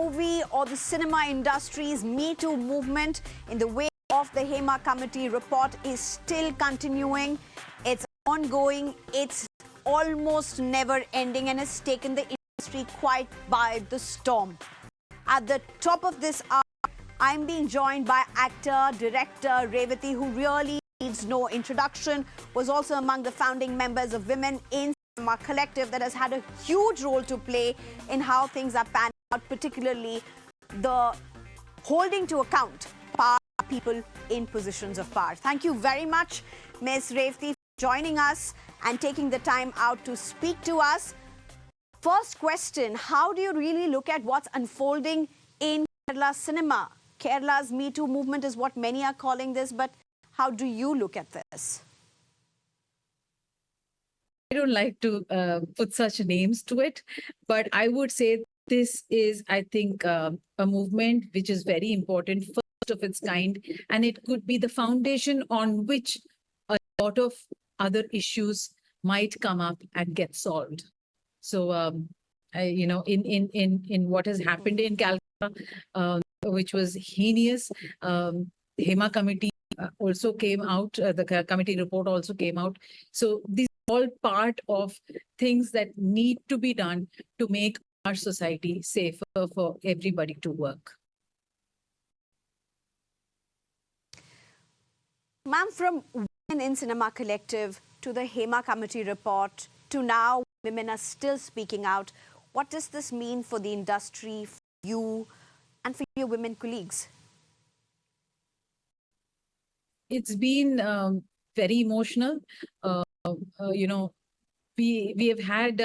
movie or the cinema industry's MeToo movement in the wake of the Hema Committee report is still continuing. It's ongoing, it's almost never ending, and it's taken the industry quite by the storm. At the top of this hour, I'm being joined by actor, director Revathi, who really needs no introduction, was also among the founding members of Women in Cinema Collective that has had a huge role to play in how things are panning out, particularly the holding to account power people in positions of power. Thank you very much, Ms. Revathi, for joining us and taking the time out to speak to us. First question, how do you really look at what's unfolding in Kerala cinema? Kerala's Me Too movement is what many are calling this, but how do you look at this? I don't like to put such names to it, but I would say this is, I think, a movement which is very important, first of its kind, and it could be the foundation on which a lot of other issues might come up and get solved. So, in what has happened in Calcutta, which was heinous, Hema Committee also came out, the committee report also came out. So these are all part of things that need to be done to make our society safer for everybody to work. Ma'am, from Women in Cinema Collective to the Hema Committee report to now women are still speaking out. What does this mean for the industry, for you and for your women colleagues? It's been very emotional. We have had,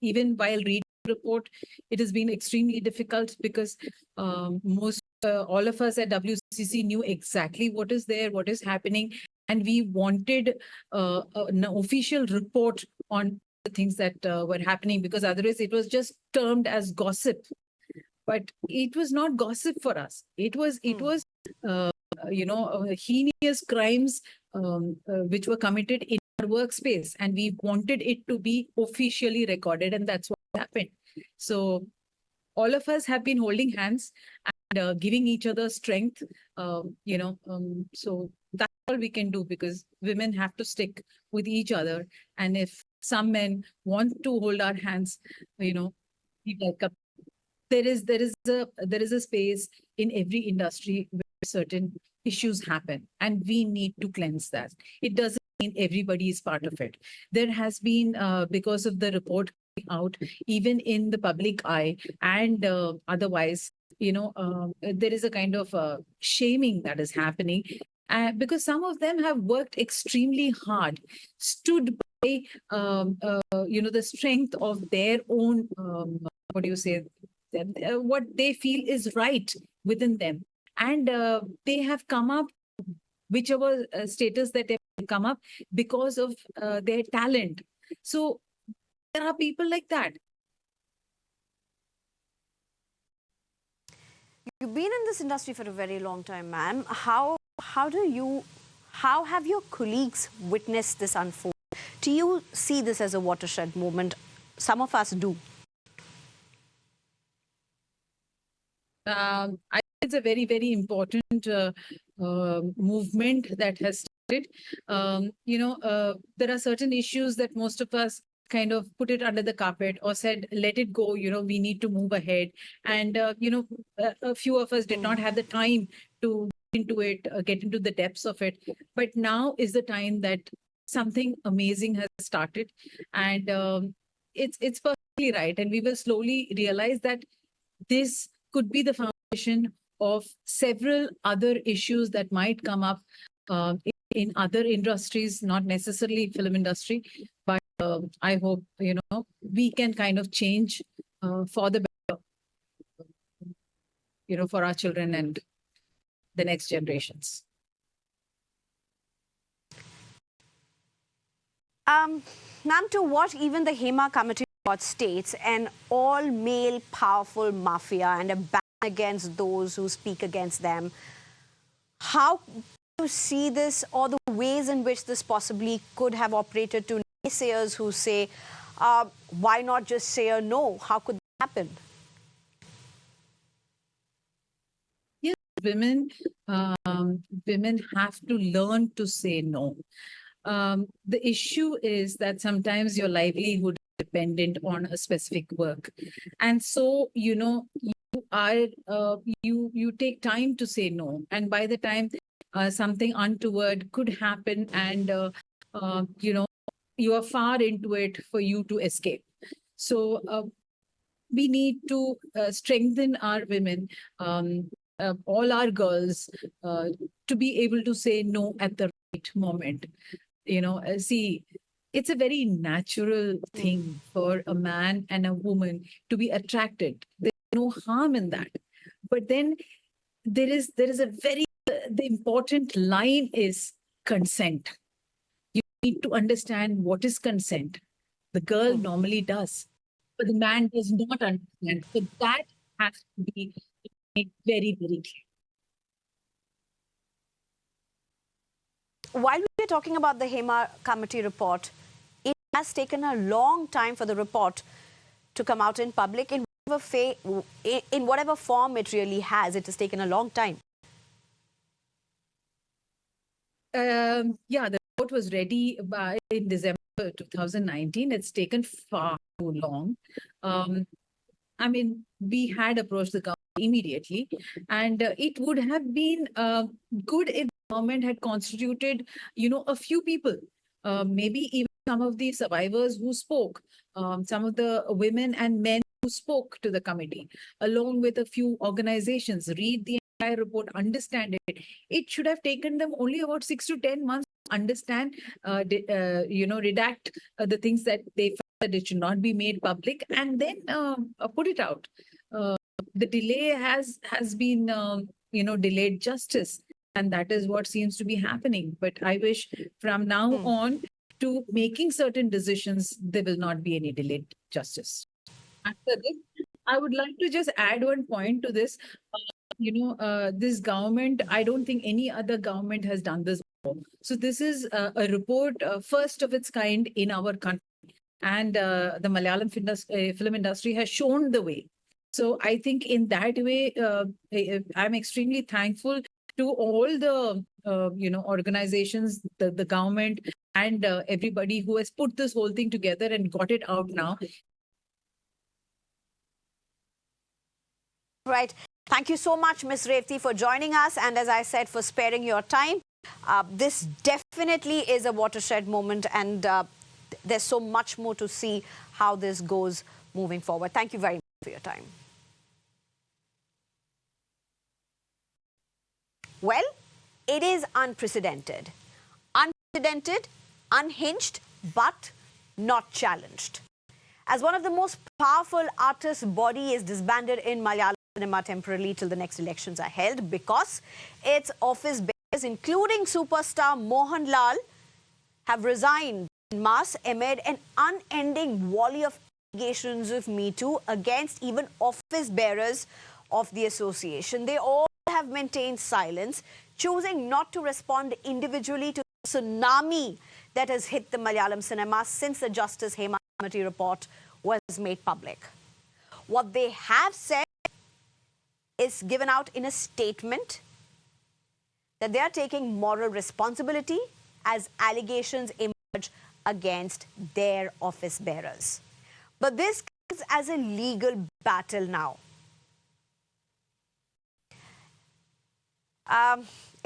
even while reading the report, it has been extremely difficult because all of us at WCC knew exactly what is there, what is happening, and we wanted an official report on the things that were happening, because otherwise it was just termed as gossip. But it was not gossip for us. It was heinous crimes which were committed in our workspace, and we wanted it to be officially recorded, and that's what happened. So all of us have been holding hands and giving each other strength, so that's all we can do, because women have to stick with each other. And if some men want to hold our hands, we welcome. There is a space in every industry where certain issues happen, and we need to cleanse that. It doesn't mean everybody is part of it. There has been, because of the report out, even in the public eye and otherwise, there is a kind of shaming that is happening, because some of them have worked extremely hard, stood by the strength of their own what they feel is right within them, and they have come up whichever status that they have come up because of their talent. So there are people like that. You've been in this industry for a very long time, ma'am. How have your colleagues witnessed this unfold? Do you see this as a watershed movement? Some of us do. I think it's a very, very important movement that has started. There are certain issues that most of us kind of put it under the carpet or said, let it go, we need to move ahead. And, a few of us did not have the time to get into it, get into the depths of it. But now is the time that something amazing has started. And it's perfectly right. And we will slowly realize that this could be the foundation of several other issues that might come up in other industries, not necessarily film industry, but I hope, we can kind of change for the better, for our children and the next generations. Ma'am, to what even the Hema Committee report states, an all-male powerful mafia and a ban against those who speak against them. How do you see this, or the ways in which this possibly could have operated to naysayers who say, why not just say a no? How could that happen? women have to learn to say no. The issue is that sometimes your livelihood is dependent on a specific work, and so you take time to say no, and by the time something untoward could happen, and you are far into it for you to escape. So we need to strengthen our women, all our girls, to be able to say no at the right moment. See, it's a very natural thing for a man and a woman to be attracted. There's no harm in that. But then there is a very the important line is consent. You need to understand what is consent. The girl normally does, but the man does not understand. So that has to be made very, very clear. While we are talking about the Hema Committee report, it has taken a long time for the report to come out in public. In whatever form it really has, it has taken a long time. Yeah, the report was ready in December 2019. It's taken far too long. I mean, we had approached the government immediately, and it would have been good if the government had constituted, a few people, maybe even some of the survivors who spoke, some of the women and men who spoke to the committee, along with a few organizations, read the entire report, understand it. It should have taken them only about 6 to 10 months to understand, redact the things that they felt that it should not be made public, and then put it out. The delay has been, delayed justice, and that is what seems to be happening. But I wish from now on to making certain decisions, there will not be any delayed justice. After this, I would like to just add one point to this. This government, I don't think any other government has done this before. So this is a report, first of its kind in our country. And the Malayalam film industry has shown the way. So I think in that way, I'm extremely thankful to all the organizations, the government, and everybody who has put this whole thing together and got it out now. Right. Thank you so much, Ms. Revathi, for joining us, and as I said, for sparing your time. This definitely is a watershed moment, and there's so much more to see how this goes moving forward. Thank you very much for your time. Well, it is unprecedented. Unprecedented, unhinged, but not challenged. As one of the most powerful artist body is disbanded in Malayalam cinema temporarily till the next elections are held, because its office bearers, including superstar Mohanlal, have resigned en masse amid an unending volley of allegations of MeToo against even office bearers of the association. They all have maintained silence, choosing not to respond individually to the tsunami that has hit the Malayalam cinema since the Justice Hema Committee report was made public. What they have said is given out in a statement that they are taking moral responsibility as allegations emerge against their office bearers. But this comes as a legal battle now.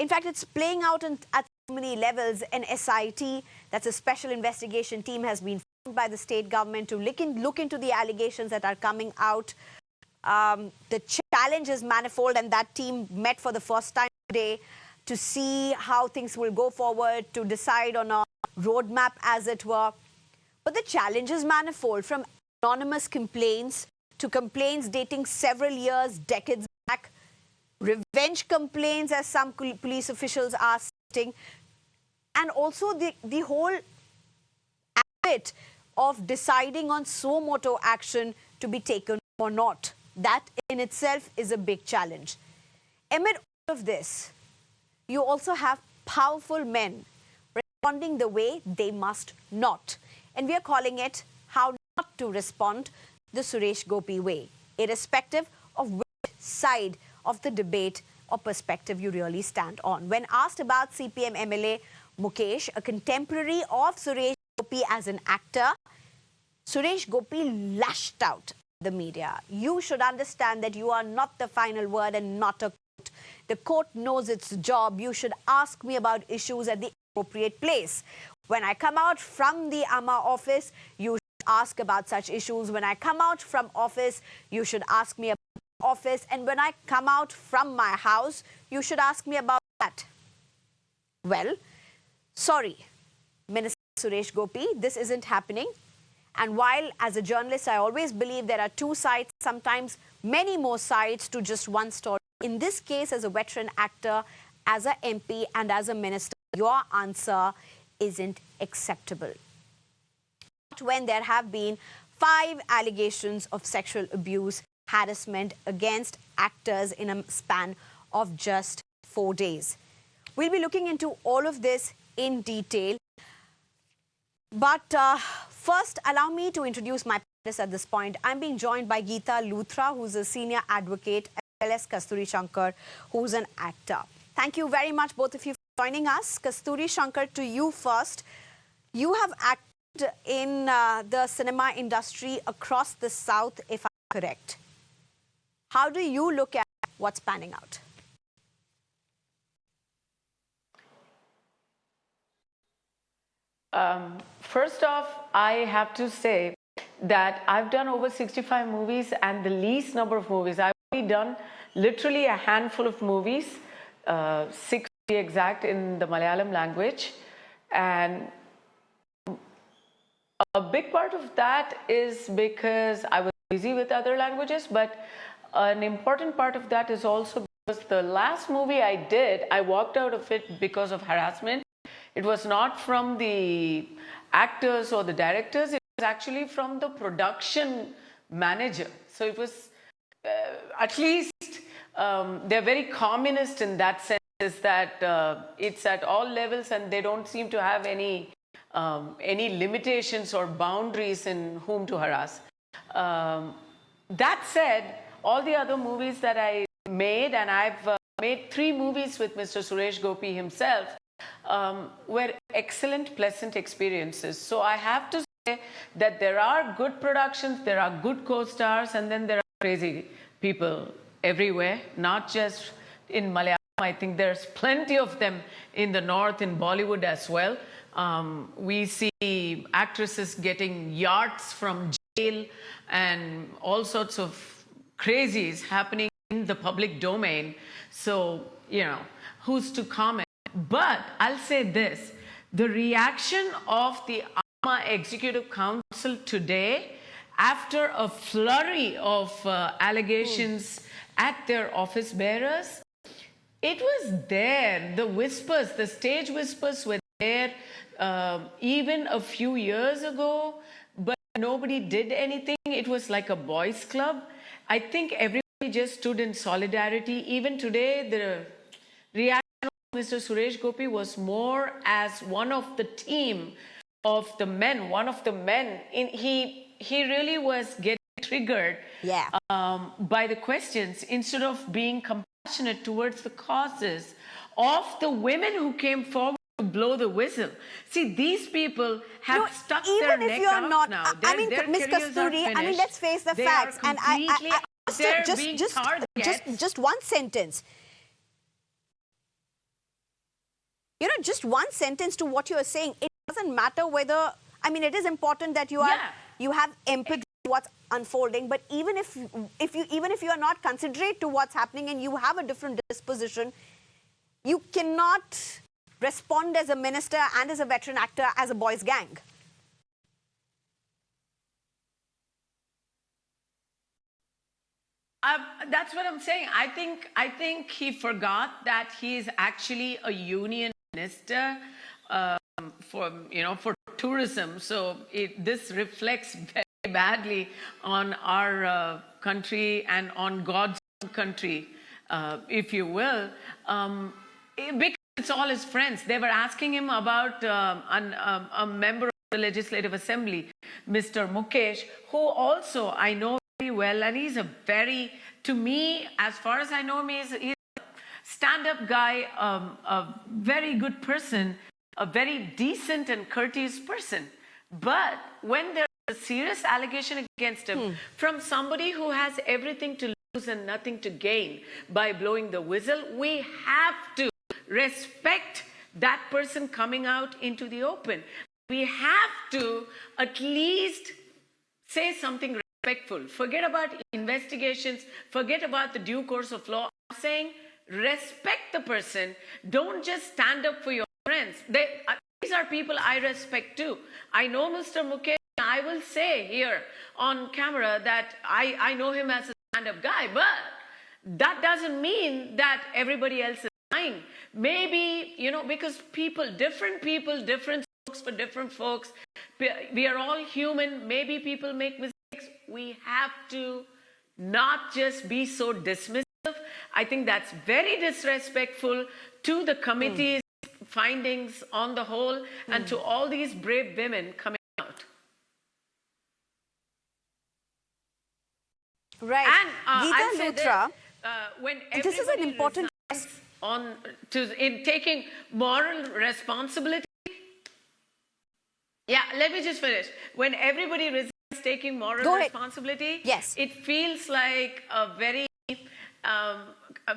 In fact, it's playing out at so many levels. An S.I.T, that's a special investigation team, has been formed by the state government to look into the allegations that are coming out. The challenge is manifold, and that team met for the first time today to see how things will go forward, to decide on a roadmap, as it were. But the challenge is manifold, from anonymous complaints to complaints dating several years, decades back, revenge complaints, as some police officials are stating, and also the whole habit of deciding on suo motu action to be taken or not. That in itself is a big challenge. Amid all of this, you also have powerful men responding the way they must not. And we are calling it how not to respond the Suresh Gopi way, irrespective of which side of the debate or perspective you really stand on. When asked about CPM MLA Mukesh, a contemporary of Suresh Gopi as an actor, Suresh Gopi lashed out at the media. You should understand that you are not the final word and not a court. The court knows its job. You should ask me about issues at the appropriate place. When I come out from the Amma office, you should ask about such issues. When I come out from office, you should ask me about office. And when I come out from my house, you should ask me about that. Well, sorry, Minister Suresh Gopi, this isn't happening. And while as a journalist, I always believe there are two sides, sometimes many more sides to just one story. In this case, as a veteran actor, as a MP and as a minister, your answer isn't acceptable. When there have been 5 allegations of sexual abuse, harassment against actors in a span of just 4 days. We'll be looking into all of this in detail. But first, allow me to introduce my panelists at this point. I'm being joined by Geeta Luthra, who's a senior advocate, as well as Kasturi Shankar, who's an actor. Thank you very much, both of you, for joining us. Kasturi Shankar, to you first. You have acted in the cinema industry across the South, if I'm correct. How do you look at what's panning out? First off, I have to say that I've done over 65 movies, and the least number of movies. I've only done literally a handful of movies, 6 to be exact, in the Malayalam language. And a big part of that is because I was busy with other languages, but an important part of that is also because the last movie I did, I walked out of it because of harassment. It was not from the actors or the directors, it was actually from the production manager. So it was, at least, they're very communist in that sense, is that it's at all levels and they don't seem to have any limitations or boundaries in whom to harass. That said, all the other movies that I made, and I've made 3 movies with Mr. Suresh Gopi himself, were excellent, pleasant experiences. So I have to say that there are good productions, there are good co-stars, and then there are crazy people everywhere, not just in Malayalam. I think there's plenty of them in the North, in Bollywood as well. We see actresses getting yachts from jail and all sorts of crazies happening in the public domain. So, you know, who's to comment? But I'll say this, the reaction of the Amma Executive Council today, after a flurry of allegations at their office bearers, it was there. The whispers, the stage whispers were there even a few years ago, but nobody did anything. It was like a boys' club. I think everybody just stood in solidarity. Even today, the reaction Mr. Suresh Gopi was more as one of the team of the men, he really was getting triggered by the questions instead of being compassionate towards the causes of the women who came forward to blow the whistle. See, these people have stuck their neck out not, now. I mean, Ms. Kasturi, I mean, let's face the facts. And just one sentence. You know, just one sentence to what you are saying. It doesn't matter whether, I mean, it is important that you have empathy for what's unfolding. But even if you are not considerate to what's happening and you have a different disposition, you cannot respond as a minister and as a veteran actor as a boys' gang. That's what I'm saying. I think he forgot that he is actually a union minister for tourism. So this reflects very badly on our country and on God's country, if you will, because it's all his friends. They were asking him about a member of the Legislative Assembly, Mr. Mukesh, who also I know very well, and he's a very, to me, as far as I know him, he's a stand-up guy, a very good person, a very decent and courteous person. But when there's a serious allegation against him from somebody who has everything to lose and nothing to gain by blowing the whistle, we have to respect that person coming out into the open. We have to at least say something respectful. Forget about investigations, forget about the due course of law. I'm saying respect the person. Don't just stand up for your friends. These are people I respect too. I know Mr. Mukesh. I will say here on camera that I know him as a stand-up guy, but that doesn't mean that everybody else is lying. Maybe, because different folks for different folks. We are all human. Maybe people make mistakes. We have to not just be so dismissive. I think that's very disrespectful to the committee's findings on the whole and to all these brave women coming out. Right. And Geeta Luthra, when this is an important in taking moral responsibility. Yeah, let me just finish. When everybody resigns taking moral responsibility, yes, it feels like a very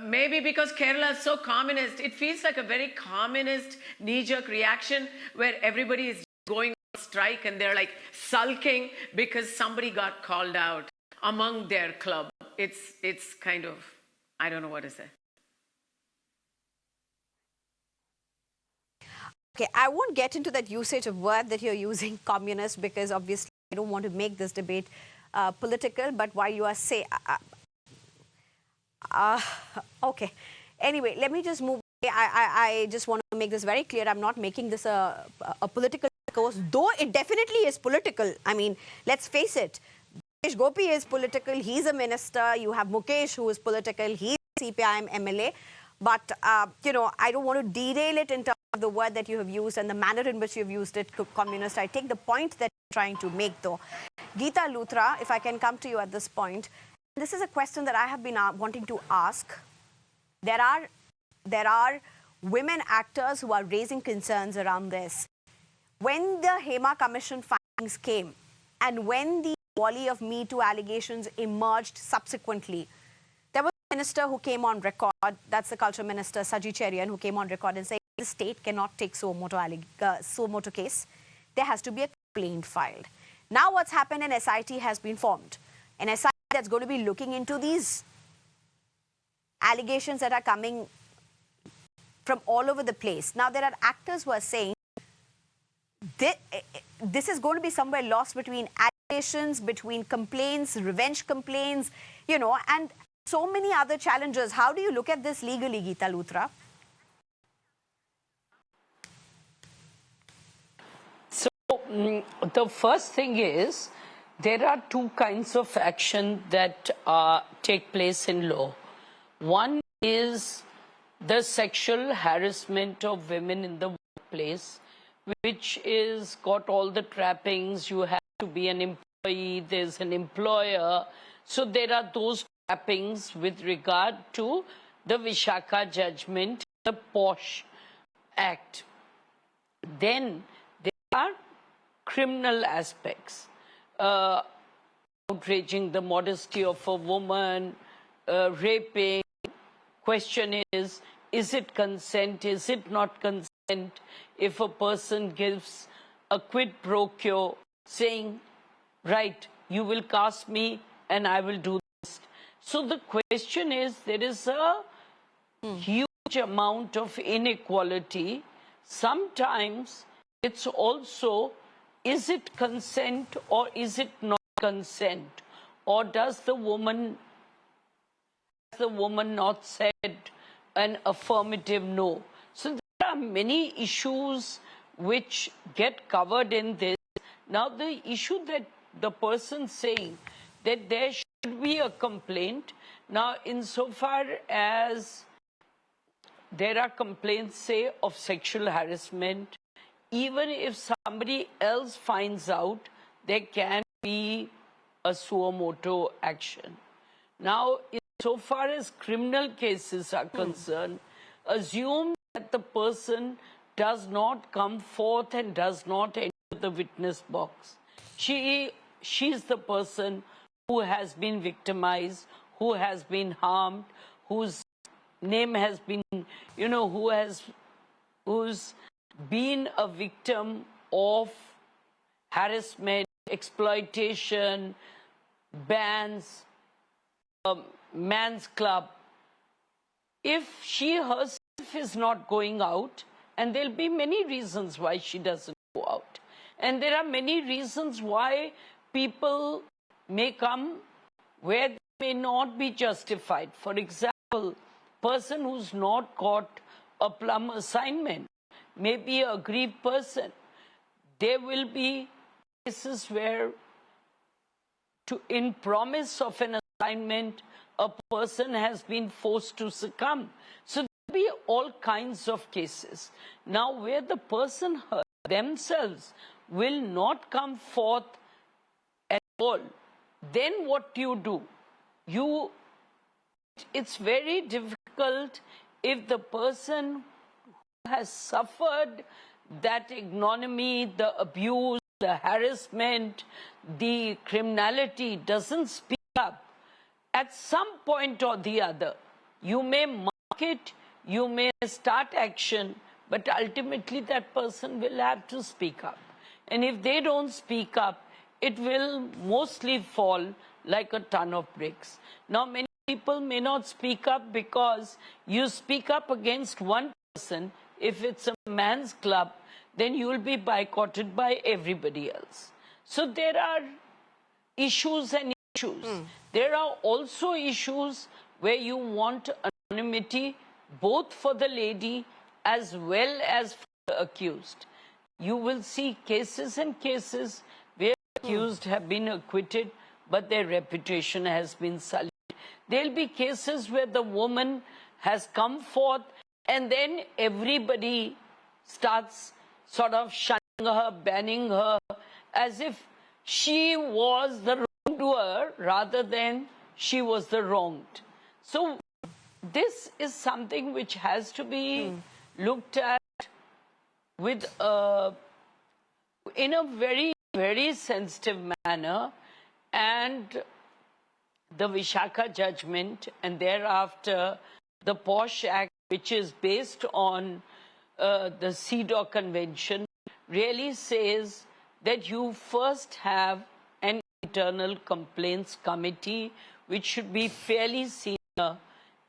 maybe because Kerala is so communist, it feels like a very communist knee-jerk reaction where everybody is going on strike and they're like sulking because somebody got called out among their club. It's kind of, I don't know what to say. Okay, I won't get into that usage of word that you're using, communist, because obviously I don't want to make this debate political, but while you are saying... okay. Anyway, let me just move. I just want to make this very clear. I'm not making this a political course, though it definitely is political. I mean, let's face it. Suresh Gopi is political. He's a minister. You have Mukesh, who is political. He's a CPIM MLA. But, I don't want to derail it in terms of the word that you have used and the manner in which you've used it, communist. I take the point that you're trying to make, though. Geeta Luthra, if I can come to you at this point. This is a question that I have been wanting to ask. There are women actors who are raising concerns around this. When the Hema Commission findings came and when the volley of MeToo allegations emerged subsequently, there was a minister who came on record, that's the culture minister, Saji Cherian, who came on record and said the state cannot take suo motu case. There has to be a complaint filed. Now what's happened, an S.I.T has been formed. An S.I.T that's going to be looking into these allegations that are coming from all over the place. Now, there are actors who are saying this is going to be somewhere lost between allegations, between complaints, revenge complaints, and so many other challenges. How do you look at this legally, Geeta Luthra? So, the first thing is, there are two kinds of action that take place in law. One is the sexual harassment of women in the workplace, which is got all the trappings. You have to be an employee, there's an employer. So there are those trappings with regard to the Vishaka judgment, the POSH Act. Then there are criminal aspects. Outraging the modesty of a woman, raping. Question is it consent? Is it not consent? If a person gives a quid pro quo saying, right, you will cast me and I will do this. So the question is, there is a huge amount of inequality. Sometimes it's also, is it consent or is it not consent? Or does the woman not said an affirmative no? So there are many issues which get covered in this. Now the issue that the person saying that there should be a complaint. Now insofar as there are complaints, say, of sexual harassment, even if somebody else finds out, there can be a suo motu action. Now, so far as criminal cases are concerned, assume that the person does not come forth and does not enter the witness box. She's the person who has been victimized, who has been harmed, whose name has been, who's been a victim of harassment, exploitation, bans, man's club. If she herself is not going out, and there'll be many reasons why she doesn't go out, and there are many reasons why people may come where they may not be justified. For example, person who's not got a plum assignment may be a aggrieved person. There will be cases where, in promise of an assignment, a person has been forced to succumb. So there will be all kinds of cases. Now, where the person themselves will not come forth at all, then what do? It's very difficult if the person who has suffered that ignominy, the abuse, the harassment, the criminality doesn't speak up. At some point or the other, you may mark it, you may start action, but ultimately that person will have to speak up. And if they don't speak up, it will mostly fall like a ton of bricks. Now, many people may not speak up because you speak up against one person. If it's a man's club, then you will be boycotted by everybody else. So there are issues and issues. There are also issues where you want anonymity, both for the lady as well as for the accused. You will see cases and cases where accused have been acquitted, but their reputation has been sullied. There'll be cases where the woman has come forth and then everybody starts sort of shunning her, banning her, as if she was the wrongdoer rather than she was the wronged. So this is something which has to be looked at with in a very, very sensitive manner. And the Vishaka judgment and thereafter the POSH Act, which is based on the CEDAW Convention, really says that you first have an internal complaints committee, which should be fairly senior,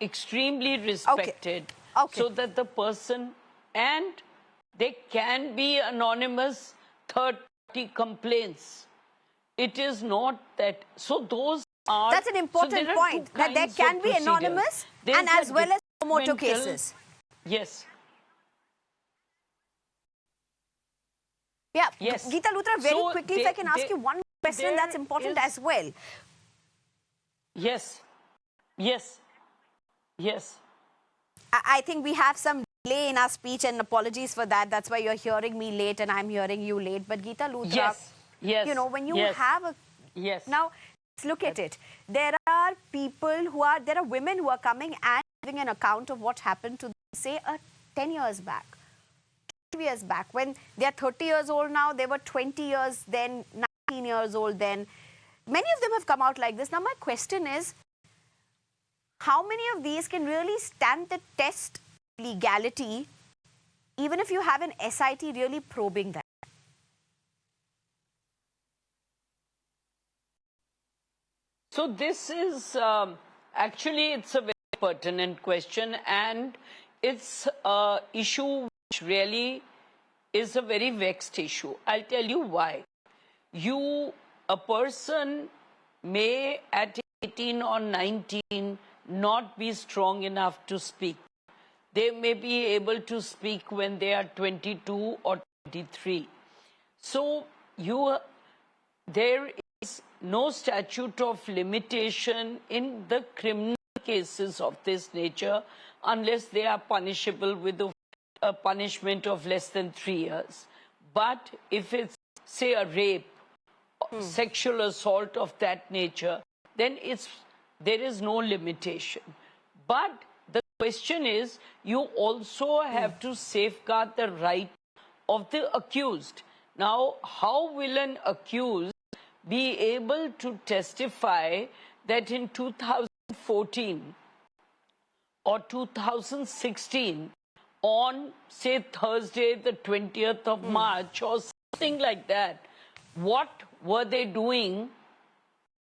extremely respected, so that the person, and they can be anonymous third-party complaints. It is not that, so those are... That's an important point, that there can be anonymous and as well as promoter cases. Yes. Yeah, yes. Geeta Luthra, very quickly, if I can ask you one question that's important as well. Yes, yes, yes. I think we have some delay in our speech, and apologies for that. That's why you're hearing me late and I'm hearing you late. But Geeta Luthra, yes, yes, you know, when you yes, have a... Yes. Now, let's look at it. There are people who are... There are women who are coming and giving an account of what happened to them, say, 10 years back. 12 years back. When they're 30 years old now, they were 20 years then, 19 years old then. Many of them have come out like this. Now, my question is, how many of these can really stand the test of legality, even if you have an S.I.T really probing that? So this is, actually, it's a very pertinent question, and it's an issue which really is a very vexed issue. I'll tell you why. A person may at 18 or 19 not be strong enough to speak. They may be able to speak when they are 22 or 23. So there is no statute of limitation in the criminal cases of this nature unless they are punishable with a punishment of less than 3 years. But if it's, say, a rape, sexual assault of that nature, then there is no limitation. But the question is, you also have to safeguard the right of the accused. Now, how will an accused be able to testify that in 2014 or 2016, on, say, Thursday, the 20th of March, or something like that, what were they doing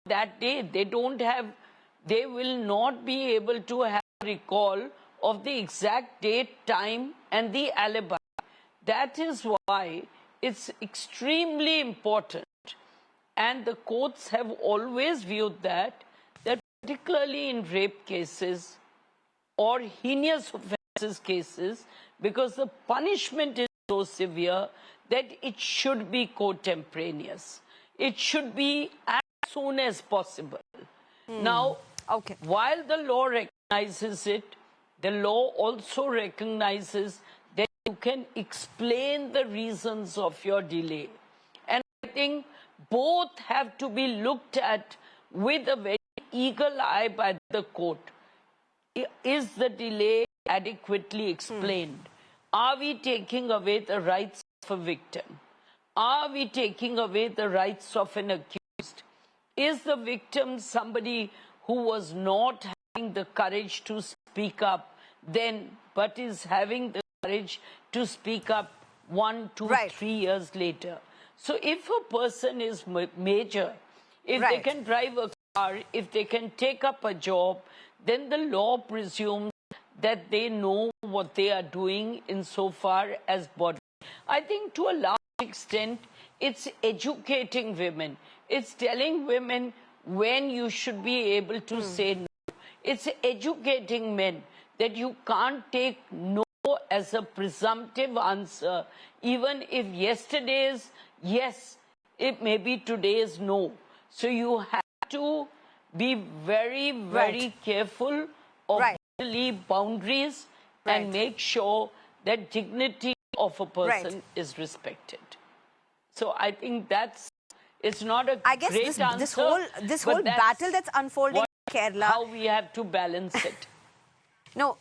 that day? They don't have, they will not be able to have recall of the exact date, time, and the alibi. That is why it's extremely important, and the courts have always viewed that particularly in rape cases or heinous offences cases, because the punishment is so severe that it should be contemporaneous. It should be as soon as possible. Now, while the law recognizes it, the law also recognizes that you can explain the reasons of your delay. And I think both have to be looked at with a very eagle eye by the court. Is the delay adequately explained? Are we taking away the rights of a victim? Are we taking away the rights of an accused? Is the victim somebody who was not having the courage to speak up then, but is having the courage to speak up 1, 2, 3 years later? So if a person is major, if they can drive a car, if they can take up a job, then the law presumes that they know what they are doing insofar as body. I think to a large extent, it's educating women. It's telling women when you should be able to say no. It's educating men that you can't take no as a presumptive answer, even if yesterday's yes, it may be today's no. So you have to be very, very careful of bodily boundaries and make sure that dignity of a person is respected. So I think that's, it's not a I guess great answer. this whole battle that's unfolding in Kerala. How we have to balance it. No,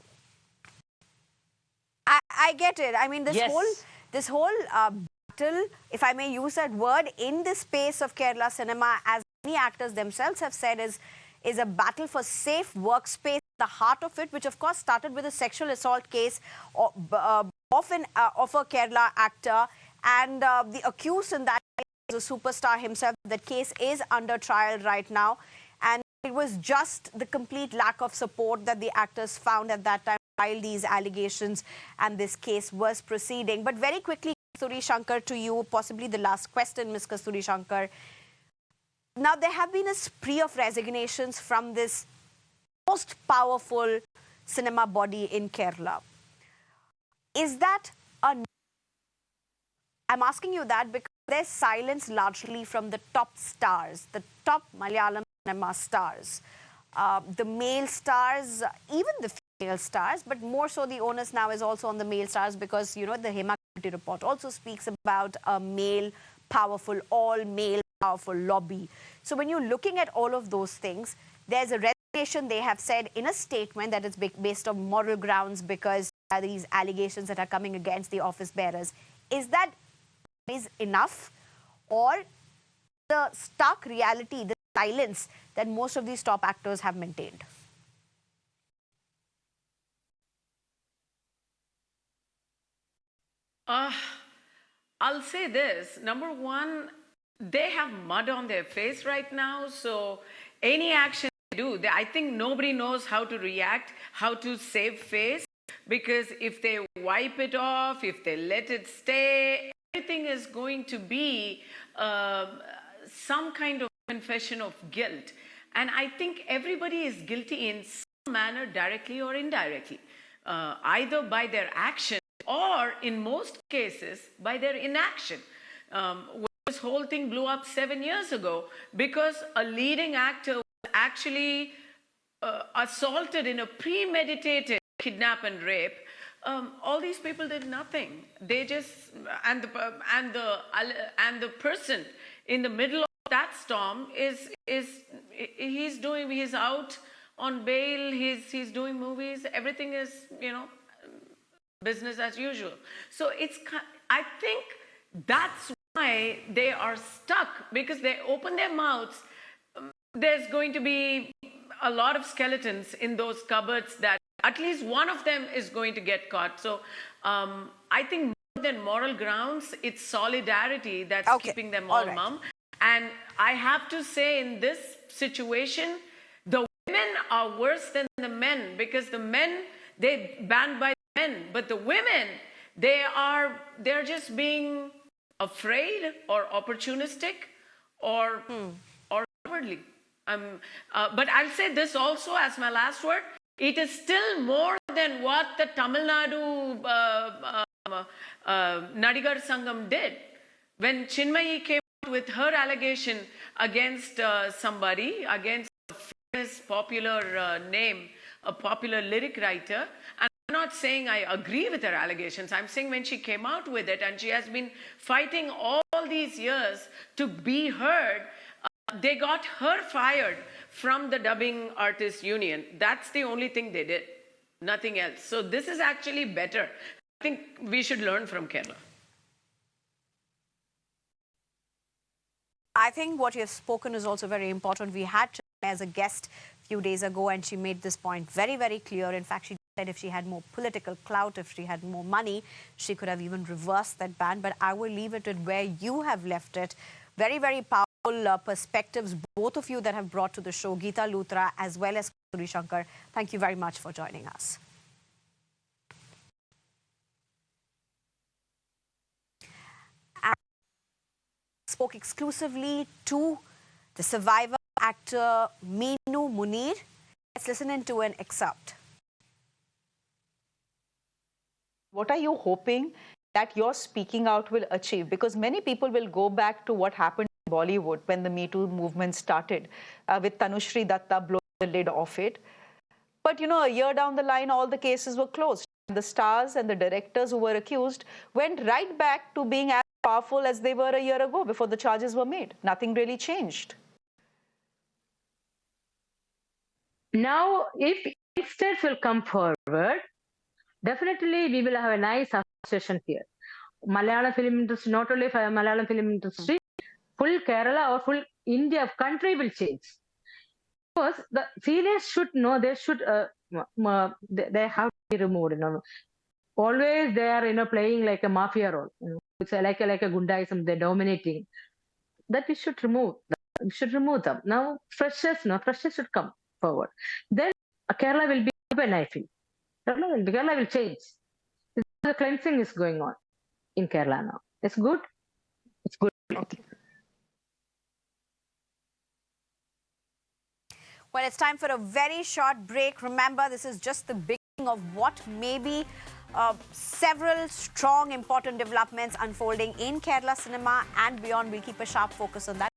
I get it. I mean, this whole battle, if I may use that word, in the space of Kerala cinema, as many actors themselves have said, is a battle for safe workspace. The heart of it, which of course started with a sexual assault case of a Kerala actor, and the accused in that case is a superstar himself. That case is under trial right now, and it was just the complete lack of support that the actors found at that time while these allegations and this case was proceeding. But very quickly, Kasturi Shankar, to you, possibly the last question, Ms. Kasturi Shankar. Now, there have been a spree of resignations from this most powerful cinema body in Kerala. Is that I'm asking you that because there's silence largely from the top stars, the top Malayalam cinema stars, the male stars, even the female stars, but more so the onus now is also on the male stars because, you know, the Hema Committee report also speaks about a male, powerful, all-male, powerful lobby. So when you're looking at all of those things, there's a resignation, they have said in a statement, that it's based on moral grounds because there are these allegations that are coming against the office bearers. Is that enough, or the stark reality, the silence that most of these top actors have maintained? I'll say this. Number one, they have mud on their face right now, so any action they do, I think nobody knows how to react, how to save face, because if they wipe it off, if they let it stay, everything is going to be some kind of confession of guilt. And I think everybody is guilty in some manner, directly or indirectly, either by their action or, in most cases, by their inaction. This whole thing blew up 7 years ago because a leading actor was actually assaulted in a premeditated kidnap and rape. All these people did nothing. They just, and the person in the middle of that storm he's out on bail, he's doing movies. Everything is, business as usual. So I think that's why they are stuck, because they open their mouths. There's going to be a lot of skeletons in those cupboards that at least one of them is going to get caught. So I think more than moral grounds, it's solidarity that's keeping them all mum. And I have to say, in this situation, the women are worse than the men, because the men, they banned by the men, but the women, they're just being afraid or opportunistic or cowardly. But I'll say this also as my last word. It is still more than what the Tamil Nadu Nadigar Sangam did. When Chinmayi came out with her allegation against somebody, against a famous popular name, a popular lyric writer, and I'm not saying I agree with her allegations. I'm saying when she came out with it, and she has been fighting all these years to be heard, they got her fired from the Dubbing Artists Union. That's the only thing they did, nothing else. So this is actually better. I think we should learn from Kerala. I think what you have spoken is also very important. We had Chinmay as a guest a few days ago, and she made this point very, very clear. In fact, she said if she had more political clout, if she had more money, she could have even reversed that ban. But I will leave it at where you have left it. Very, very powerful perspectives, both of you, that have brought to the show, Geeta Luthra as well as Kasturi Shankar. Thank you very much for joining us. And spoke exclusively to the survivor actor Meenu Munir. Let's listen into an excerpt. What are you hoping that your speaking out will achieve? Because many people will go back to what happened in Bollywood when the MeToo movement started, with Tanushri Datta blowing the lid off it. But, a year down the line, all the cases were closed. The stars and the directors who were accused went right back to being as powerful as they were a year ago before the charges were made. Nothing really changed. Now, if youngsters will come forward, definitely we will have a nice association here. Malayalam film industry, not only for Malayalam film industry, full Kerala or full India country will change. Because the seniors should know, they should, they have to be removed. Always they are, playing like a mafia role. It's like a gundaism, they're dominating. That we should remove. We should remove them. Now, freshers should come forward. Then Kerala will be open, I feel. Kerala will change. The cleansing is going on in Kerala now. It's good. It's good. Okay. Well, it's time for a very short break. Remember, this is just the beginning of what may be several strong, important developments unfolding in Kerala cinema and beyond. We'll keep a sharp focus on that.